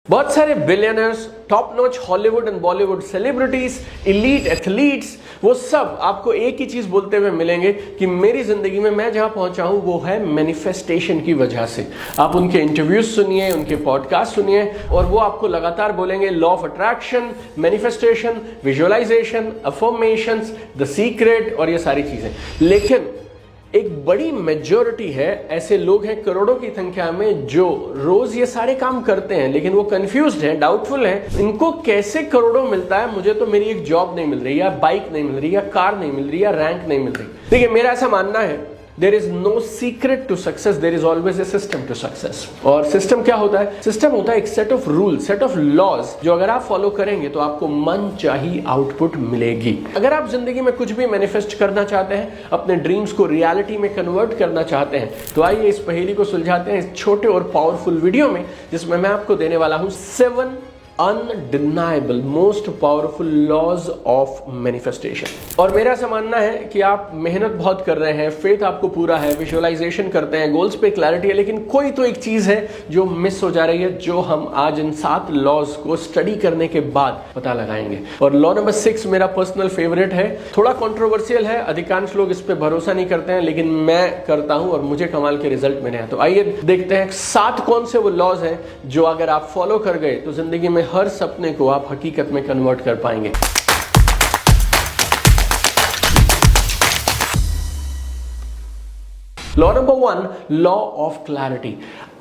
बहुत सारे billionaires, top notch Hollywood and Bollywood celebrities, elite athletes, वो सब आपको एक ही चीज बोलते हुए मिलेंगे कि मेरी जिंदगी में मैं जहां पहुंचा हूं वो है मैनिफेस्टेशन की वजह से। आप उनके इंटरव्यूज सुनिए, उनके पॉडकास्ट सुनिए और वो आपको लगातार बोलेंगे law of attraction, manifestation, visualization, affirmations, the secret और ये सारी चीजें। लेकिन एक बड़ी मेजॉरिटी है, ऐसे लोग हैं करोड़ों की संख्या में जो रोज ये सारे काम करते हैं लेकिन वो कंफ्यूज्ड हैं, डाउटफुल हैं, इनको कैसे करोड़ों मिलता है, मुझे तो मेरी एक जॉब नहीं मिल रही, या बाइक नहीं मिल रही, या कार नहीं मिल रही, या रैंक नहीं मिल रही। देखिए, मेरा ऐसा मानना है there is no secret to success, there is always a system to success. और सिस्टम क्या होता है? सिस्टम होता है एक set of rule, set of laws, जो अगर आप फॉलो करेंगे तो आपको मन चाही आउटपुट मिलेगी। अगर आप जिंदगी में कुछ भी मैनिफेस्ट करना चाहते हैं, अपने ड्रीम्स को रियलिटी में कन्वर्ट करना चाहते हैं, तो आइए इस पहेली को सुलझाते हैं इस छोटे और पावरफुल वीडियो में, जिसमें मैं आपको देने वाला हूं 7 undeniable most powerful laws of manifestation. और मेरा ऐसा मानना है कि आप मेहनत बहुत कर रहे हैं, फेथ आपको पूरा है, विजुअलाइजेशन करते हैं, गोल्स पे क्लैरिटी है, लेकिन कोई तो एक चीज है जो मिस हो जा रही है, जो हम आज इन 7 लॉज को स्टडी करने के बाद पता लगाएंगे। और लॉ नंबर 6 मेरा पर्सनल फेवरेट है, थोड़ा कंट्रोवर्शियल है, अधिकांश लोग इस पे भरोसा नहीं करते हैं, लेकिन मैं करता हूं और मुझे कमाल के रिजल्ट मिले हैं। तो आइए देखते हैं 7 कौन से वो लॉज हैं जो अगर आप फॉलो कर गए तो जिंदगी में हर सपने को आप हकीकत में कन्वर्ट कर पाएंगे। Law number 1, law of clarity.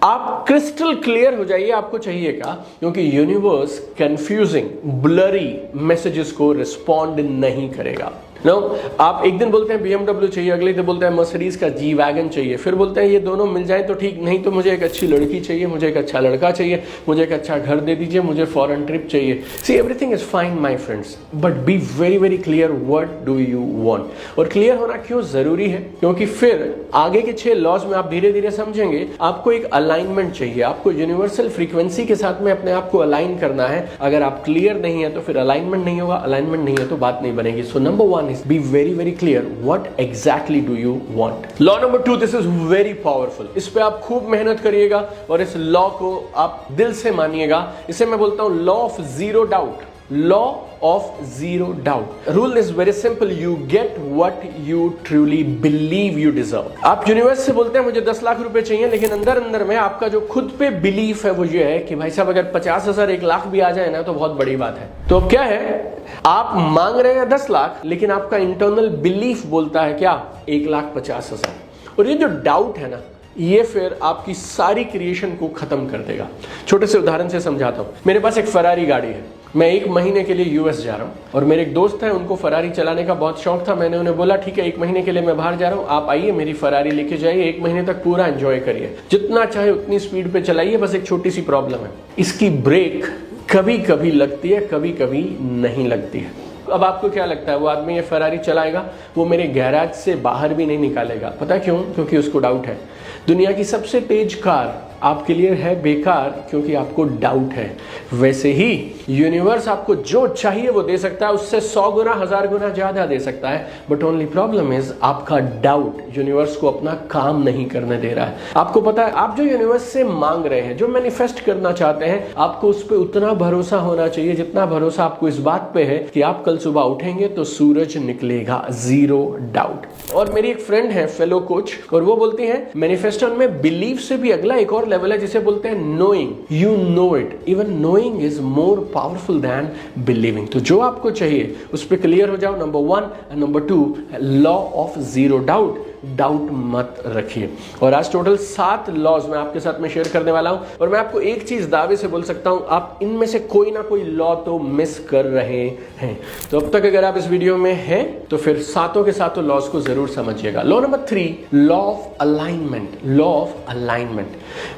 आप क्रिस्टल क्लियर हो जाइए, आपको चाहिए क्या, क्योंकि यूनिवर्स कंफ्यूजिंग, ब्लरी मैसेजेस को रिस्पॉन्ड नहीं करेगा। नो, आप एक दिन बोलते हैं BMW चाहिए, अगले दिन बोलते हैं मर्सिडीज का जी वैगन चाहिए, फिर बोलते हैं ये दोनों मिल जाए तो ठीक, नहीं तो मुझे एक अच्छी लड़की चाहिए, मुझे एक अच्छा लड़का चाहिए, मुझे एक अच्छा घर दे दीजिए, मुझे फॉरेन ट्रिप चाहिए। See, everything is fine my friends, but be very very clear what do you want. और क्लियर होना क्यों जरूरी है? क्योंकि फिर आगे के 6 लॉज में आप धीरे धीरे समझेंगे, आपको एक अलाइनमेंट चाहिए, आपको यूनिवर्सल फ्रीक्वेंसी के साथ में अपने आप को अलाइन करना है। अगर आप क्लियर नहीं है तो फिर अलाइनमेंट नहीं होगा, अलाइनमेंट नहीं है तो बात नहीं बनेगी। So number 1 be very very clear what exactly do you want. Law number 2, this is very powerful. इस पे आप खूब मेहनत करिएगा और इस लॉ को आप दिल से मानिएगा। इसे मैं बोलता हूं law of zero doubt. Law of zero doubt. Rule is very simple, you get what you truly believe you deserve. आप यूनिवर्स से बोलते हैं मुझे 10 लाख रुपए चाहिए, लेकिन अंदर अंदर में आपका जो खुद पे बिलीफ है वो ये है कि भाई साहब अगर 50,000 1 लाख भी आ जाए ना तो बहुत बड़ी बात है। तो अब क्या है, आप मांग रहे हैं 10 लाख, लेकिन आपका इंटरनल बिलीफ बोलता है क्या, 1,50,000। और ये जो डाउट है ना, ये फिर आपकी सारी क्रिएशन को खत्म कर देगा। छोटे से उदाहरण से समझाता हूं। मेरे पास एक फरारी गाड़ी है, मैं 1 महीने के लिए यूएस जा रहा हूं और मेरे एक दोस्त है, उनको फरारी चलाने का बहुत शौक था। मैंने उन्हें बोला ठीक है, 1 महीने के लिए मैं बाहर जा रहा हूं, आप आइए मेरी फरारी लेके जाइए, 1 महीने तक पूरा एंजॉय करिए, जितना चाहे उतनी स्पीड पे चलाइए। बस एक छोटी सी प्रॉब्लम है, इसकी ब्रेक कभी कभी लगती है, कभी कभी नहीं लगती है। अब आपको क्या लगता है, वो आदमी ये फरारी चलाएगा, वो मेरे गैराज से बाहर भी नहीं निकालेगा? पता क्यों? क्योंकि उसको डाउट है। दुनिया की सबसे तेज कार आपके लिए है बेकार, क्योंकि आपको डाउट है। वैसे ही यूनिवर्स आपको जो चाहिए वो दे सकता है, उससे 100 गुना 1000 गुना ज्यादा दे सकता है, बट ओनली प्रॉब्लम इज आपका डाउट यूनिवर्स को अपना काम नहीं करने दे रहा है। आपको पता है, आप जो यूनिवर्स से मांग रहे हैं, जो मैनिफेस्ट करना चाहते हैं, आपको उस पर उतना भरोसा होना चाहिए जितना भरोसा आपको इस बात पे है कि आप कल सुबह उठेंगे तो सूरज निकलेगा, जीरो डाउट। और मेरी एक फ्रेंड है, फेलो कोच, और वो बोलती है मैनिफेस्टेशन में बिलीव से भी अगला एक और लेवल है जिसे बोलते हैं knowing. You know it, even knowing is more powerful than believing. तो जो आपको चाहिए उस पर क्लियर हो जाओ, number 1। Number 2, law of zero doubt. Doubt मत रखिए। और आज टोटल 7 लॉज मैं आपके साथ में शेयर करने वाला हूं, और मैं आपको एक चीज दावे से बोल सकता हूं, आप इनमें से कोई ना कोई लॉ तो मिस कर रहे हैं। तो अब तक अगर आप इस वीडियो में हैं तो फिर 7 के 7 लॉज को जरूर समझिएगा। Law number 3, law of alignment. Law of alignment,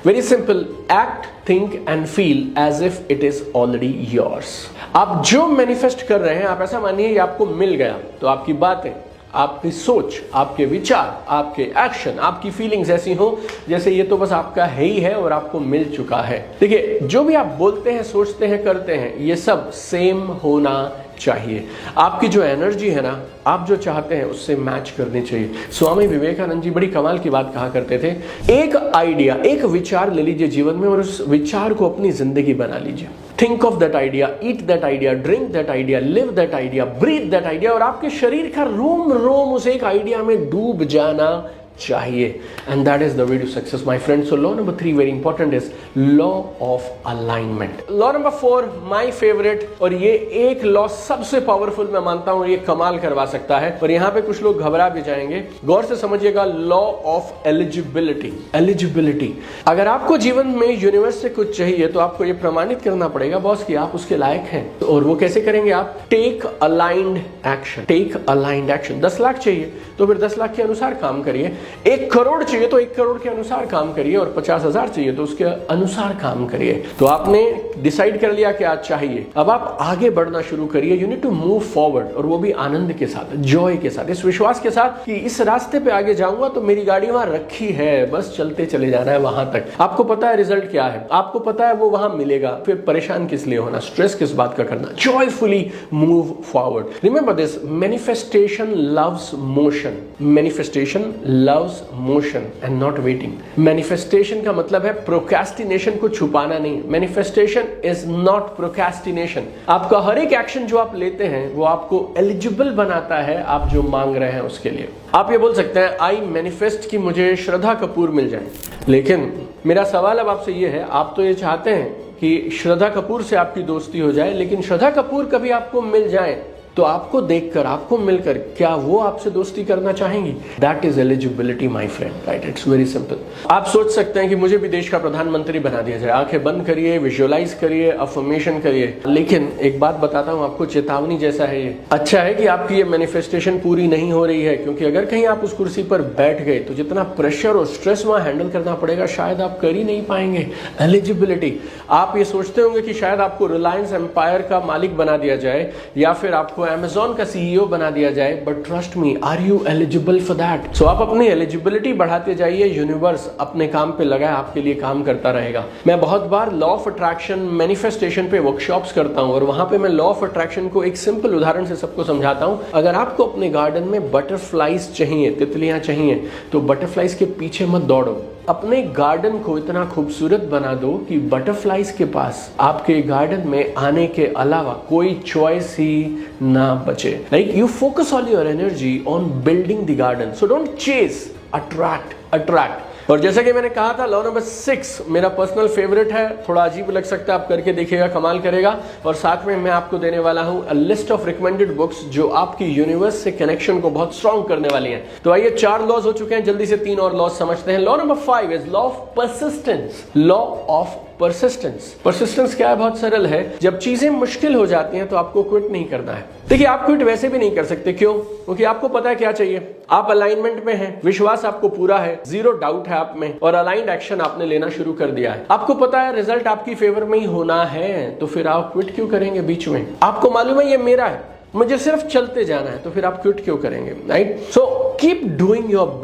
very simple, act, think and feel as if it is already yours. आप जो मैनिफेस्ट कर रहे हैं, आप ऐसा मानिए ये आपको मिल गया, तो आपकी बातें, आपकी सोच, आपके विचार, आपके एक्शन, आपकी फीलिंग्स ऐसी हो जैसे ये तो बस आपका है ही है और आपको मिल चुका है। देखिए, जो भी आप बोलते हैं, सोचते हैं, करते हैं, ये सब सेम होना चाहिए। आपकी जो एनर्जी है ना, आप जो चाहते हैं उससे मैच करनी चाहिए। स्वामी विवेकानंद जी बड़ी कमाल की बात कहा करते थे, एक आइडिया, एक विचार ले लीजिए जीवन में और उस विचार को अपनी जिंदगी बना लीजिए। Think of that idea, eat that idea, drink that idea, live that idea, breathe that idea, और आपके शरीर का रोम रोम उस एक आइडिया में डूब जाना चाहिए। And that is the way to success my friend. So law number 3 very important is law of alignment. Law number 4 my favourite, और ये एक लॉ सबसे पावरफुल मैं मानता हूं, ये कमाल करवा सकता है। और यहां पे कुछ लोग घबरा भी जाएंगे, गौर से समझिएगा। Law of eligibility. एलिजिबिलिटी, अगर आपको जीवन में यूनिवर्स से कुछ चाहिए तो आपको ये प्रमाणित करना पड़ेगा बॉस कि आप उसके लायक हैं। तो और वो कैसे करेंगे आप? Take aligned action. Take aligned action. 10 lakh चाहिए तो फिर 10 लाख के अनुसार काम करिए। 1 करोड़ चाहिए तो 1 करोड़ के अनुसार काम करिए, और 50,000 चाहिए तो उसके अनुसार काम करिए। तो आपने डिसाइड कर लिया क्या चाहिए, अब आप आगे बढ़ना शुरू करिए। You need to move forward, और वो भी आनंद के साथ, जॉय के साथ, इस विश्वास के साथ कि इस रास्ते पे आगे जाऊंगा तो मेरी गाड़ी वहां रखी है, बस चलते चले जाना है वहां तक। आपको पता है रिजल्ट क्या है, आपको पता है वो वहां मिलेगा, फिर परेशान किस लिए होना, स्ट्रेस किस बात का करना। Joyfully move forward. Remember this, manifestation loves motion. Manifestation loves motion and not waiting. Manifestation का मतलब है प्रोक्रेस्टिनेशन को छुपाना नहीं। Manifestation is not procrastination. आपका हर एक एक्शन जो आप लेते हैं वो आपको एलिजिबल बनाता है आप जो मांग रहे हैं उसके लिए। आप ये बोल सकते हैं आई मैनिफेस्ट कि मुझे श्रद्धा कपूर मिल जाए, लेकिन मेरा सवाल अब आपसे ये है, आप तो ये चाहते हैं कि श्रद्धा कपूर से आपकी दोस्ती हो जाए, लेकिन श्रद्धा कपूर कभी आपको मिल जाए तो आपको देखकर, आपको मिलकर क्या वो आपसे दोस्ती करना चाहेंगी? That is eligibility my friend, right? It's very simple. आप सोच सकते हैं कि मुझे भी देश का प्रधानमंत्री बना दिया जाए। आंखें बंद करिए, विजुअलाइज करिए, अफर्मेशन करिए, लेकिन एक बात बताता हूं आपको, चेतावनी जैसा है ये। अच्छा है कि आपकी ये मैनिफेस्टेशन पूरी नहीं हो रही है, क्योंकि अगर कहीं आप उस कुर्सी पर बैठ गए तो जितना प्रेशर और स्ट्रेस वहां हैंडल करना पड़ेगा शायद आप कर ही नहीं पाएंगे। एलिजिबिलिटी, आप ये सोचते होंगे कि शायद आपको रिलायंस एम्पायर का मालिक बना दिया जाए या फिर आपको अमेज़न का सीईओ बना दिया जाए, but trust me, are you eligible for that? So आप अपनी एलिजिबिलिटी बढ़ाते जाइए, यूनिवर्स अपने काम पे लगा है, आपके लिए काम करता रहेगा। मैं बहुत बार लॉ ऑफ अट्रैक्शन, मैनिफेस्टेशन पे वर्कशॉप्स करता हूं, और वहां पे मैं लॉ ऑफ अट्रैक्शन को एक सिंपल उदाहरण से सबको समझाता हूं। अगर आपको अपने गार्डन में बटरफ्लाइज चाहिए, तितलियां चाहिए, तो बटरफ्लाइज के पीछे मत दौड़ो। अपने गार्डन को इतना खूबसूरत बना दो कि बटरफ्लाइज के पास आपके गार्डन में आने के अलावा कोई चॉइस ही ना बचे। Like you focus all your energy on building the garden, so don't chase, attract. और जैसा कि मैंने कहा था, लॉ नंबर 6 मेरा पर्सनल फेवरेट है। थोड़ा अजीब लग सकता है, आप करके देखिएगा, कमाल करेगा। और साथ में मैं आपको देने वाला हूं a list of recommended books जो आपकी यूनिवर्स से कनेक्शन को बहुत स्ट्रॉन्ग करने वाली हैं। तो आइए, 4 लॉज हो चुके हैं, जल्दी से 3 और लॉज समझते हैं। Law number 5 is law of persistence. Law of persistence. Persistence क्या है? बहुत सरल है। जब चीजें मुश्किल हो जाती हैं तो आपको क्विट नहीं करना है। देखिए, आप क्विट वैसे भी नहीं कर सकते। क्यों? क्योंकि आपको पता है क्या चाहिए, आप अलाइनमेंट में हैं, विश्वास आपको पूरा है, 0 डाउट है आप में, और अलाइंड एक्शन आपने लेना शुरू कर दिया है। आपको पता है रिजल्ट आपकी फेवर में ही होना है, तो फिर आप क्विट क्यों करेंगे बीच में? आपको मालूम है ये मेरा है, मुझे सिर्फ चलते जाना है, तो फिर आप क्विट क्यों करेंगे? Right? So keep doing your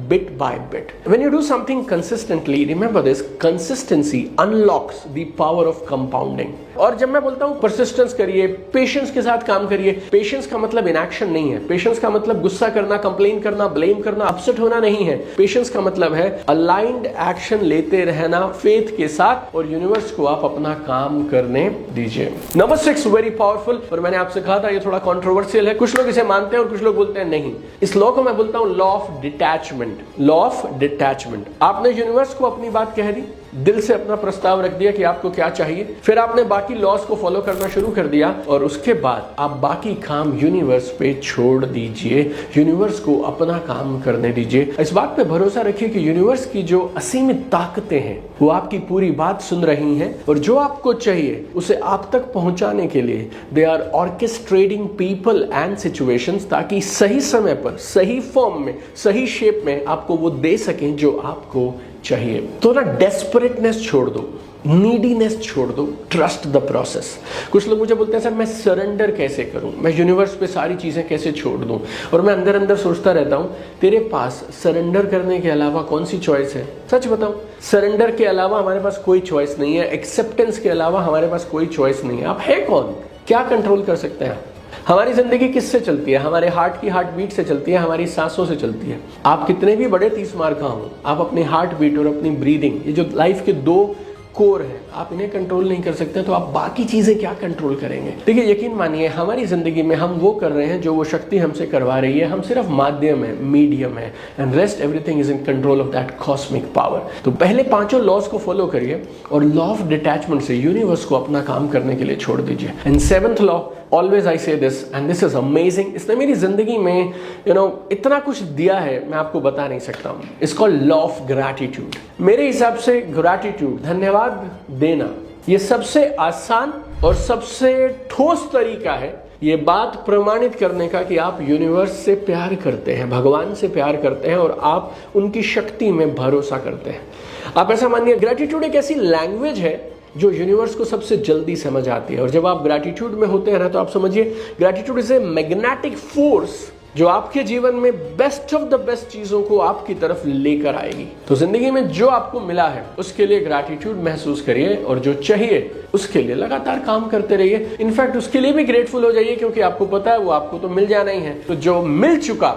bit by bit. When you do something consistently, remember this, consistency unlocks the power of compounding. और जब मैं बोलता हूं परसिस्टेंस करिए, पेशेंस के साथ काम करिए, पेशेंस का मतलब इनएक्शन नहीं है। पेशेंस का मतलब गुस्सा करना, कंप्लेन करना, ब्लेम करना, अपसेट होना नहीं है। पेशेंस का मतलब है अलाइंड एक्शन लेते रहना फेथ के साथ, और यूनिवर्स को आप अपना काम करने दीजिए। नंबर 6 वेरी पावरफुल, और मैंने आपसे कहा था ये थोड़ा कंट्रोवर्शियल है। कुछ लोग इसे मानते हैं और कुछ लोग बोलते हैं नहीं। इस लॉ को मैं बोलता हूं law of detachment. Law of detachment. आपने यूनिवर्स को अपनी बात कह दी, दिल से अपना प्रस्ताव रख दिया कि आपको क्या चाहिए, फिर आपने बाकी लॉस को फॉलो करना शुरू कर दिया, और उसके बाद आप बाकी काम यूनिवर्स पे छोड़ दीजिए। यूनिवर्स को अपना काम करने दीजिए। इस बात पे भरोसा रखिए कि यूनिवर्स की जो असीमित ताकतें हैं वो आपकी पूरी बात सुन रही हैं, और जो आपको चाहिए उसे आप तक पहुंचाने के लिए they are orchestrating people and situations, ताकि सही समय पर, सही फॉर्म में, सही शेप में आपको वो दे सकें जो आपको चाहिए। तो ना डेस्परेटनेस छोड़ दो, नीडीनेस छोड़ दो, ट्रस्ट द प्रोसेस। कुछ लोग मुझे बोलते हैं सर मैं सरेंडर कैसे करूं, मैं यूनिवर्स पे सारी चीजें कैसे छोड़ दूं, और मैं अंदर अंदर सोचता रहता हूं तेरे पास सरेंडर करने के अलावा कौन सी चॉइस है? सच बताऊं, सरेंडर के अलावा हमारे पास कोई चॉइस नहीं है, एक्सेप्टेंस के अलावा हमारे पास कोई चॉइस नहीं है। आप है कौन? क्या कंट्रोल कर सकते हैं? हमारी जिंदगी किससे चलती है? हमारे हार्ट की हार्ट बीट से चलती है, हमारी सांसों से चलती है। आप कितने भी बड़े 30 मार का हो, आप अपनी हार्ट बीट और अपनी ब्रीदिंग, ये जो लाइफ के 2 कोर है, आप इन्हें कंट्रोल नहीं कर सकते तो आप बाकी चीजें क्या कंट्रोल करेंगे? देखिए, यकीन मानिए हमारी जिंदगी में हम वो कर रहे हैं जो वो शक्ति हमसे करवा रही है। हम सिर्फ माध्यम है, मीडियम है, and rest everything is in control of that cosmic power. तो पहले 5 लॉज को फॉलो करिए और लॉ ऑफ डिटैचमेंट से यूनिवर्स को अपना काम करने के लिए छोड़ दीजिए। And 7th law, always I से this and this is amazing, इसने मेरी जिंदगी में इतना कुछ दिया है, मैं आपको बता नहीं सकता हूं। It's called law of gratitude. मेरे हिसाब से ग्रैटिट्यूड, धन्यवाद देना, ये सबसे आसान और सबसे ठोस तरीका है ये बात प्रमाणित करने का कि आप यूनिवर्स से प्यार करते हैं, भगवान से प्यार करते हैं और आप उनकी शक्ति में भरोसा करते हैं। आप ऐसा मानिए, ग्रैटिट्यूड एक ऐसी लैंग्वेज है जो यूनिवर्स को सबसे जल्दी समझ आती है। और जब आप ग्रैटिट्यूड में होते हैं ना, तो आप समझिए gratitude is a magnetic force जो आपके जीवन में बेस्ट ऑफ द बेस्ट चीजों को आपकी तरफ लेकर आएगी। तो जिंदगी में जो आपको मिला है उसके लिए ग्रैटिट्यूड महसूस करिए और जो चाहिए उसके लिए लगातार काम करते रहिए। इनफैक्ट उसके लिए भी ग्रेटफुल हो जाइए, क्योंकि आपको पता है वो आपको तो मिल जाना ही है। तो जो मिल चुका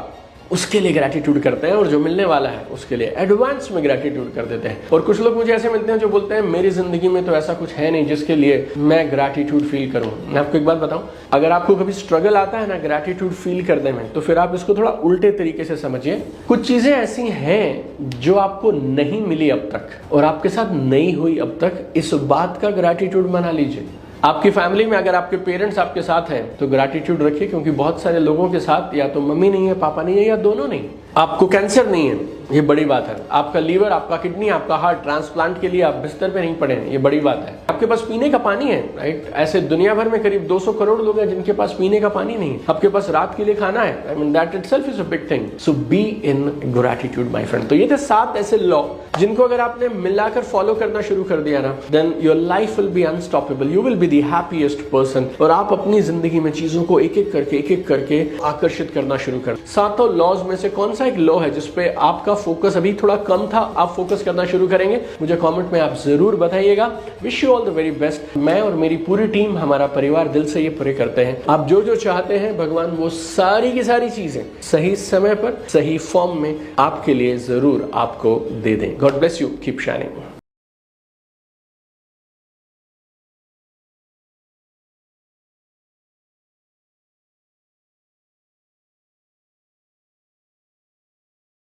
उसके लिए ग्रैटिट्यूड करते हैं और जो मिलने वाला है उसके लिए एडवांस में ग्रैटिट्यूड कर देते हैं। और कुछ लोग मुझे ऐसे मिलते हैं जो बोलते हैं मेरी जिंदगी में तो ऐसा कुछ है नहीं जिसके लिए मैं ग्रैटिट्यूड फील करूं। मैं आपको एक बात बताऊं, अगर आपको कभी स्ट्रगल आता है ना ग्रैटिट्यूड फील करने में, तो फिर आप इसको थोड़ा उल्टे तरीके से समझिए। कुछ चीजें ऐसी हैं जो आपको नहीं मिली अब तक और आपके साथ नहीं हुई अब तक, इस बात का ग्रैटिट्यूड मना लीजिए। आपकी फैमिली में अगर आपके पेरेंट्स आपके साथ हैं तो ग्रैटिट्यूड रखिए, क्योंकि बहुत सारे लोगों के साथ या तो मम्मी नहीं है, पापा नहीं है, या दोनों नहीं। आपको कैंसर नहीं है, ये बड़ी बात है। आपका लीवर, आपका किडनी, आपका हार्ट ट्रांसप्लांट के लिए आप बिस्तर पे नहीं पड़े हैं, ये बड़ी बात है। आपके पास पीने का पानी है, राइट? ऐसे दुनिया भर में करीब 200 करोड़ लोग हैं जिनके पास पीने का पानी नहीं है। आपके पास रात के लिए खाना है, I mean that itself is a big thing. So be in gratitude my friend. तो ये थे 7 ऐसे लॉ जिनको अगर आपने मिलाकर फॉलो करना शुरू कर दिया ना, then your life will be unstoppable, you will be the happiest person. और आप अपनी जिंदगी में चीजों को एक एक करके आकर्षित करना शुरू कर। 7 लॉज में से कौन सा एक लॉ है जिसपे आपका फोकस अभी थोड़ा कम था, आप फोकस करना शुरू करेंगे? मुझे कमेंट में आप जरूर बताइएगा। Wish you all the very best. मैं और मेरी पूरी टीम, हमारा परिवार दिल से ये पूरे करते हैं। आप जो जो चाहते हैं भगवान वो सारी की सारी चीजें सही समय पर, सही फॉर्म में आपके लिए जरूर आपको दे दें। God bless you, keep shining.